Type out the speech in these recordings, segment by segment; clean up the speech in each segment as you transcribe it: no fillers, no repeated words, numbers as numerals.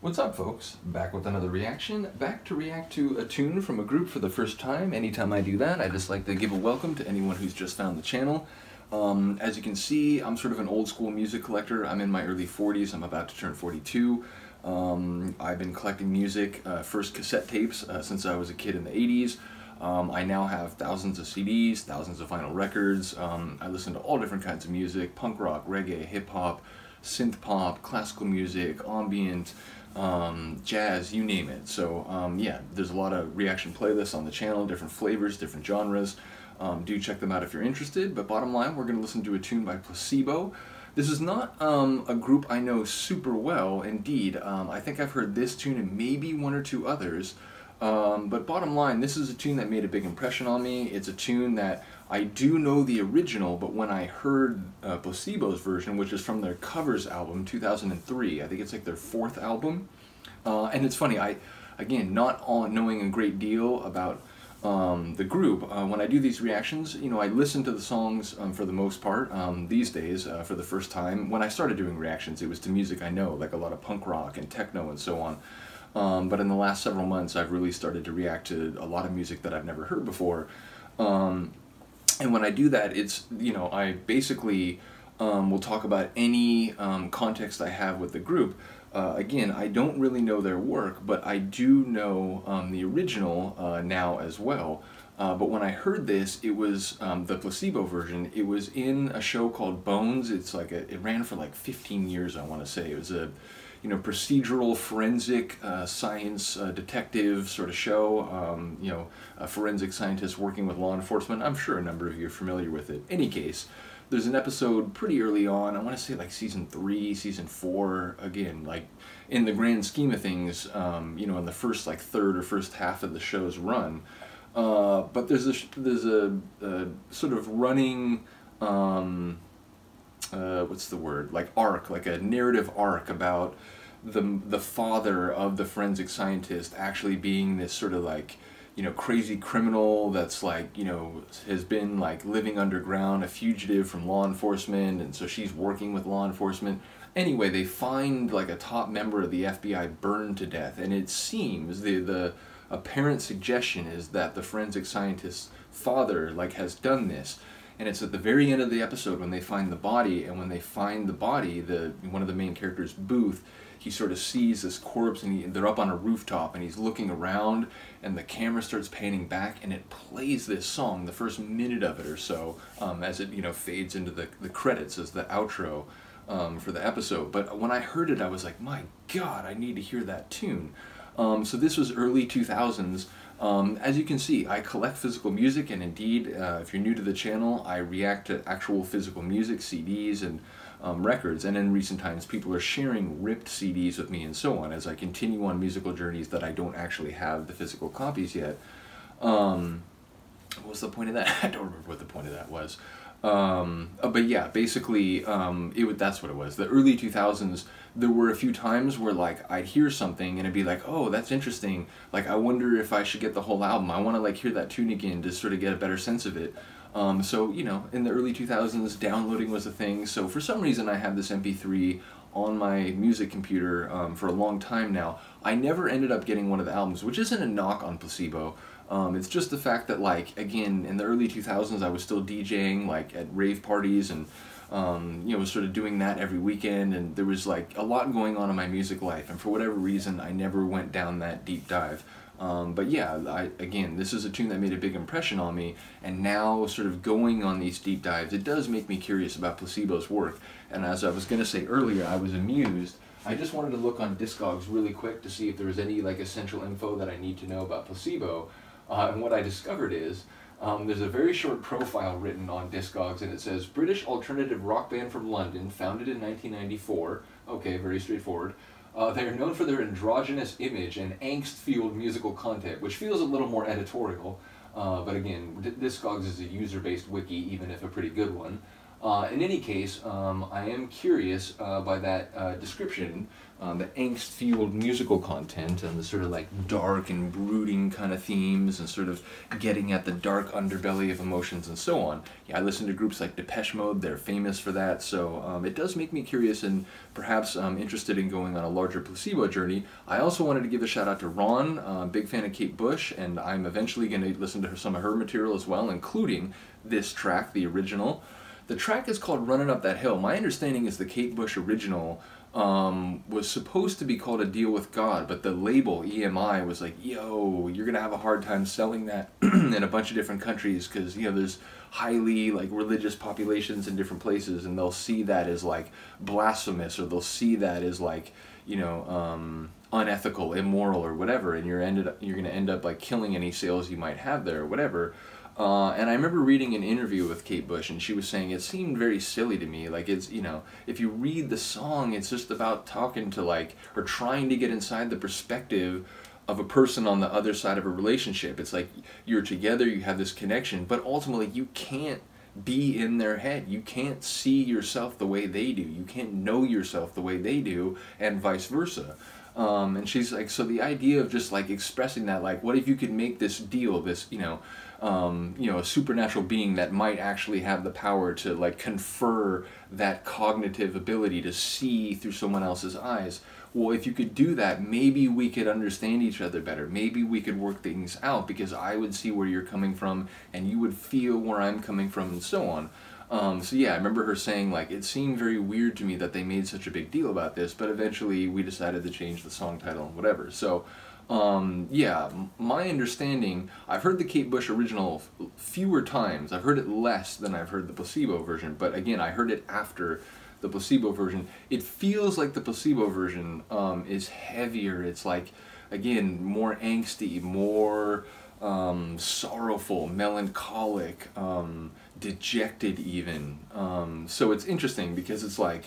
What's up, folks? Back with another reaction. Back to react to a tune from a group for the first time. Anytime I do that, I just like to give a welcome to anyone who's just found the channel. As you can see, I'm sort of an old school music collector. I'm in my early 40s. I'm about to turn 42. I've been collecting music, first cassette tapes, since I was a kid in the 80s. I now have thousands of CDs, thousands of vinyl records. I listen to all different kinds of music: punk rock, reggae, hip-hop, synth pop, classical music, ambient, jazz, you name it. So yeah, there's a lot of reaction playlists on the channel, different flavors, different genres. Do check them out if you're interested. But bottom line, we're going to listen to a tune by Placebo. This is not a group I know super well. Indeed, I think I've heard this tune and maybe one or two others. But bottom line, this is a tune that made a big impression on me. It's a tune that I do know the original, but when I heard Placebo's version, which is from their covers album, 2003, I think it's like their 4th album. And it's funny, again, not knowing a great deal about the group, when I do these reactions, you know, I listen to the songs for the most part these days for the first time. When I started doing reactions, it was to music I know, like a lot of punk rock and techno and so on. But in the last several months, I've really started to react to a lot of music that I've never heard before. And when I do that, it's, you know, I basically will talk about any context I have with the group. Again, I don't really know their work, but I do know the original now as well. But when I heard this, it was the Placebo version. It was in a show called Bones. It's like it ran for like 15 years, I want to say. It was a, you know, procedural forensic science detective sort of show. You know, a forensic scientist working with law enforcement. I'm sure a number of you are familiar with it. Any case, there's an episode pretty early on, I want to say like season 3, season 4, again, like in the grand scheme of things, you know, in the first like third or first half of the show's run. But there's a sort of running, what's the word, like arc, like a narrative arc about the father of the forensic scientist actually being this sort of like, you know, crazy criminal that's like, you know, has been like living underground, a fugitive from law enforcement, and so she's working with law enforcement. Anyway, they find like a top member of the FBI burned to death, and it seems the apparent suggestion is that the forensic scientist's father like has done this. And it's at the very end of the episode when they find the body, and when they find the body, one of the main characters, Booth, he sort of sees this corpse, and they're up on a rooftop, and he's looking around, and the camera starts panning back, and it plays this song, the first minute of it or so, as it, you know, fades into the credits as the outro for the episode. But when I heard it, I was like, my God, I need to hear that tune. So this was early 2000s. As you can see, I collect physical music, and indeed, if you're new to the channel, I react to actual physical music, CDs, and records. And in recent times, people are sharing ripped CDs with me and so on, as I continue on musical journeys that I don't actually have the physical copies yet. What was the point of that? I don't remember what the point of that was. But yeah, basically, that's what it was. The early 2000s, there were a few times where like I'd hear something and it'd be like, oh, that's interesting. Like, I wonder if I should get the whole album. I want to like hear that tune again to sort of get a better sense of it. So, you know, in the early 2000s, downloading was a thing. So for some reason, I have this MP3 on my music computer for a long time now. I never ended up getting one of the albums, which isn't a knock on Placebo. It's just the fact that, like, again, in the early 2000s, I was still DJing, like, at rave parties, and, you know, was sort of doing that every weekend, and there was, like, a lot going on in my music life, and for whatever reason, I never went down that deep dive. But yeah, again, this is a tune that made a big impression on me, and now sort of going on these deep dives, it does make me curious about Placebo's work. And as I was going to say earlier, I was amused. I just wanted to look on Discogs really quick to see if there was any like essential info that I need to know about Placebo. And what I discovered is, there's a very short profile written on Discogs, and it says, British alternative rock band from London, founded in 1994. Okay, very straightforward. They are known for their androgynous image and angst-fueled musical content, which feels a little more editorial. But again, Discogs is a user-based wiki, even if a pretty good one. In any case, I am curious by that description. the angst-fueled musical content and the sort of like dark and brooding kind of themes and sort of getting at the dark underbelly of emotions and so on. Yeah, I listen to groups like Depeche Mode, they're famous for that, so it does make me curious and perhaps interested in going on a larger Placebo journey. I also wanted to give a shout out to Ron, big fan of Kate Bush, and I'm eventually going to listen to some of her material as well, including this track, the original. The track is called Running Up That Hill. My understanding is the Kate Bush original was supposed to be called A Deal with God, but the label, EMI, was like, yo, you're going to have a hard time selling that in a bunch of different countries because, you know, there's highly, like, religious populations in different places, and they'll see that as, like, blasphemous, or they'll see that as, like, you know, unethical, immoral, or whatever, and you're going to end up, like, killing any sales you might have there, or whatever. And I remember reading an interview with Kate Bush, and she was saying it seemed very silly to me. Like, it's, you know, if you read the song, it's just about talking to, like, or trying to get inside the perspective of a person on the other side of a relationship. It's like you're together, you have this connection, but ultimately you can't be in their head. You can't see yourself the way they do. You can't know yourself the way they do, and vice versa. And she's like, so the idea of just, like, expressing that, like, what if you could make this deal, this, you know, a supernatural being that might actually have the power to, like, confer that cognitive ability to see through someone else's eyes. Well, if you could do that, maybe we could understand each other better. Maybe we could work things out because I would see where you're coming from and you would feel where I'm coming from and so on. So yeah, I remember her saying, like, it seemed very weird to me that they made such a big deal about this, but eventually we decided to change the song title and whatever. So yeah, my understanding, I've heard the Kate Bush original fewer times. I've heard it less than I've heard the Placebo version, but again, I heard it after the Placebo version. It feels like the Placebo version is heavier. It's like, again, more angsty, more sorrowful, melancholic, dejected even. So it's interesting because it's like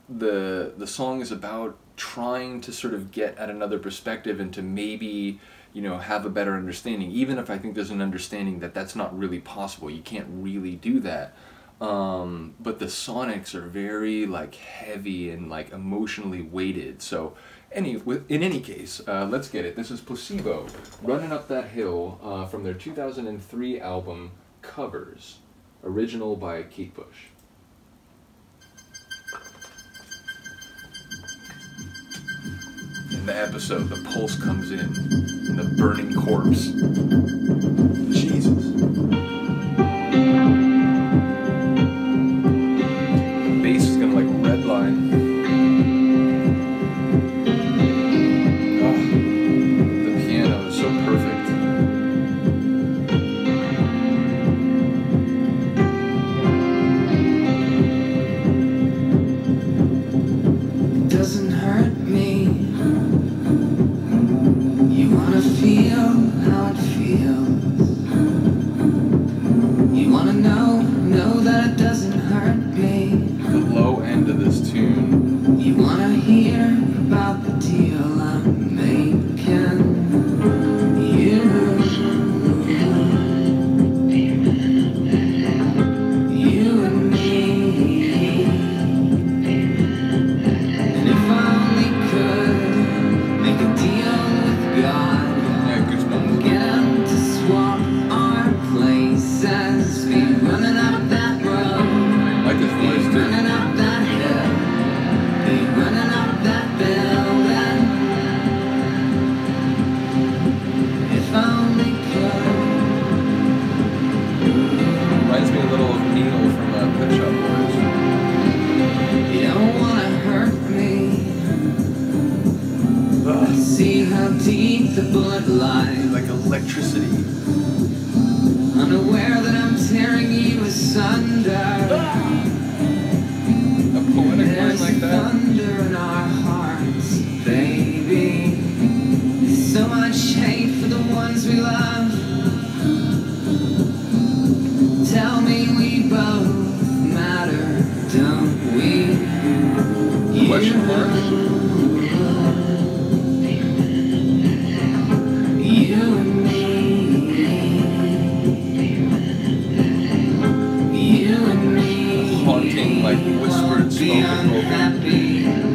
the song is about trying to sort of get at another perspective and to maybe, you know, have a better understanding, even if I think there's an understanding that that's not really possible. You can't really do that. But the sonics are very, like, heavy and, like, emotionally weighted. So in any case, let's get it. This is Placebo, Running Up That Hill, from their 2003 album Covers, original by Kate Bush. In the episode, the pulse comes in, and the burning corpse. Jesus. The bass is gonna, like, redline. Oh, the piano is so perfect. It doesn't hurt me. You wanna feel how it feels. You wanna know that it doesn't hurt me. The low end of this tune. You wanna hear about the deal I'm making. You and me. And if I only could make a deal with God, Yeah, goosebumps. get him to swap our places, be running up that road, I like this voice too. running up that hill, be running up that building. If I only could. Reminds me a little of Neil from Pet Shop Boys. You don't wanna hurt me. See how deep the bullet lies. Like electricity. Unaware that I'm tearing you asunder. A poetic line There's like that. thunder in our hearts, baby. So much hate for the ones we love. Tell me we both matter, don't we? Question mark? You and me. You and me. Haunting, like, whispered Be spoken vocal. unhappy.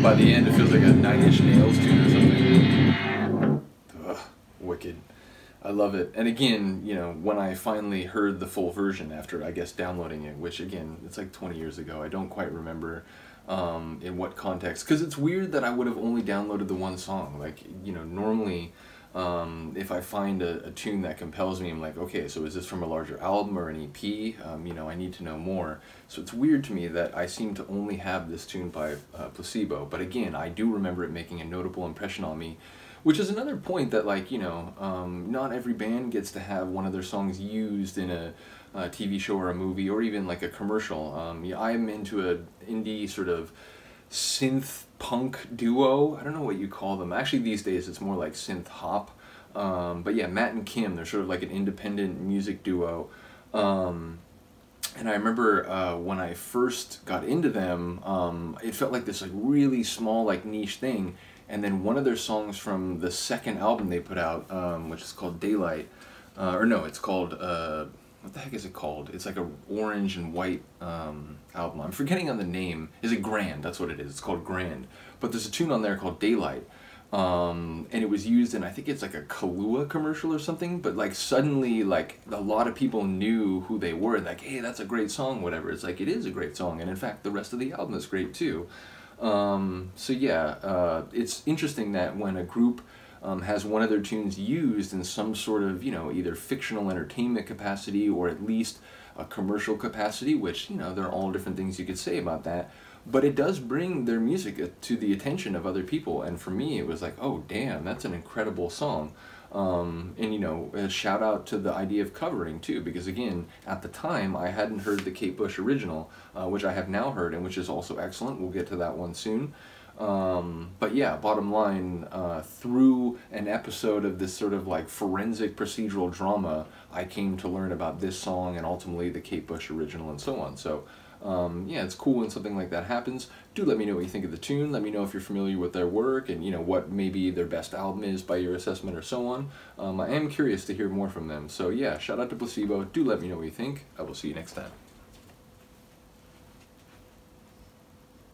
by the end it feels like a Nine Inch Nails tune or something. Ugh, wicked. I love it. And again, you know, when I finally heard the full version after, I guess, downloading it, which again, it's like 20 years ago, I don't quite remember in what context. Because it's weird that I would have only downloaded the one song. Like, you know, normally if I find a tune that compels me, I'm like, okay, so is this from a larger album or an EP? You know, I need to know more. So it's weird to me that I seem to only have this tune by Placebo. But again, I do remember it making a notable impression on me. Which is another point that, like, you know, not every band gets to have one of their songs used in a TV show or a movie or even like a commercial. Yeah, I'm into an indie sort of synth punk duo. I don't know what you call them. Actually, these days it's more like synth hop. But yeah, Matt and Kim, they're sort of like an independent music duo. And I remember when I first got into them, it felt like this like really small, like niche thing. And then one of their songs from the second album they put out, which is called Daylight, or no, it's called, what the heck is it called? It's like a orange and white album. I'm forgetting on the name. Is it Grand? That's what it is. It's called Grand. But there's a tune on there called Daylight. And it was used in, I think it's like a Kahlua commercial or something, but like suddenly like a lot of people knew who they were, like, hey, that's a great song, whatever. It's like, it is a great song, and in fact the rest of the album is great too. So yeah, it's interesting that when a group has one of their tunes used in some sort of, you know, either fictional entertainment capacity or at least a commercial capacity, which, you know, there are all different things you could say about that, but it does bring their music to the attention of other people. And for me, it was like, oh damn, that's an incredible song. And you know, a shout out to the idea of covering too, because again, at the time I hadn't heard the Kate Bush original, which I have now heard and which is also excellent. We'll get to that one soon. But yeah, bottom line, through an episode of this sort of like forensic procedural drama, I came to learn about this song and ultimately the Kate Bush original and so on. So yeah, it's cool when something like that happens. Do let me know what you think of the tune. Let me know if you're familiar with their work and, you know, what maybe their best album is by your assessment or so on. I am curious to hear more from them. So yeah, shout out to Placebo. Do let me know what you think. I will see you next time.